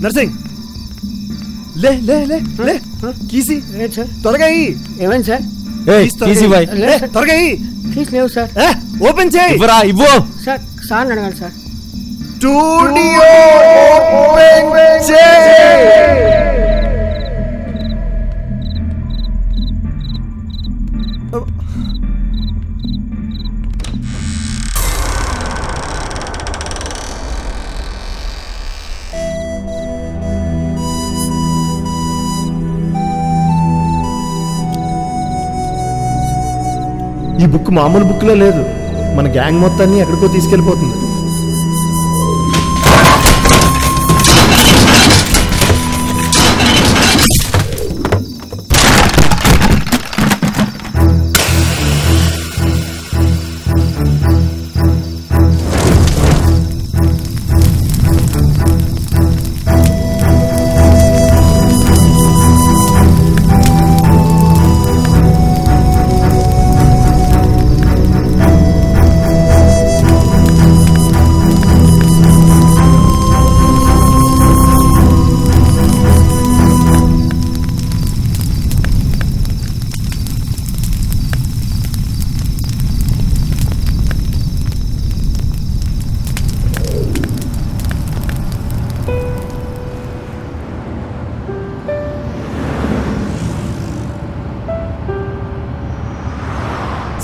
Nursing లే లే లే లే కీసి త్వరగా ఏమైంది సార్? త్వరగా కీస్ లేవు సార్. ఓపెన్ చేయి. ఇవ్వు సార్. సార్ అడగాలి సార్. స్టూడియో ఓపెన్ చేయి. ఈ బుక్ మామూలు బుక్లో లేదు. మన గ్యాంగ్ మొత్తాన్ని ఎక్కడికో తీసుకెళ్ళిపోతుంది.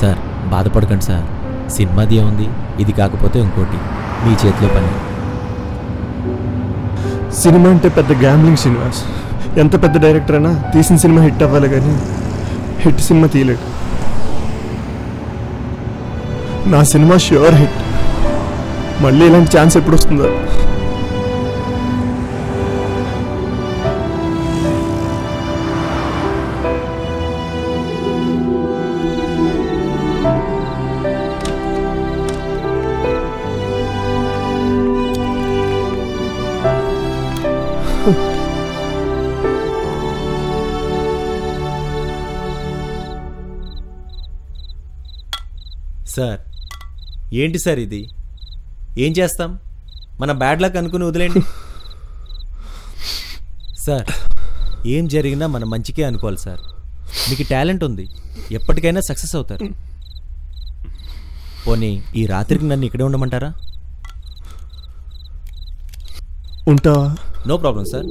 సార్ బాధపడకండి సార్, సినిమాది ఏముంది, ఇది కాకపోతే ఇంకోటి మీ చేతిలో పని. సినిమా అంటే పెద్ద గ్యాంబ్లింగ్ శ్రీనివాస్. ఎంత పెద్ద డైరెక్టర్ అయినా తీసిన సినిమా హిట్ అవ్వాలి కానీ హిట్ సినిమా తీయలేడు. నా సినిమా ష్యూర్ హిట్. మళ్ళీ ఇలాంటి ఛాన్స్ ఎప్పుడు వస్తుందో. సార్ ఏంటి సార్ ఇది? ఏం చేస్తాం, మన బ్యాడ్ లక్ అనుకుని వదిలేండి. సార్ ఏం జరిగినా మన మంచికే అనుకోవాలి సార్. మీకు టాలెంట్ ఉంది, ఎప్పటికైనా సక్సెస్ అవుతారు. పోనీ ఈ రాత్రికి నన్ను ఇక్కడే ఉండమంటారా? ఉంటావా? No problem sir.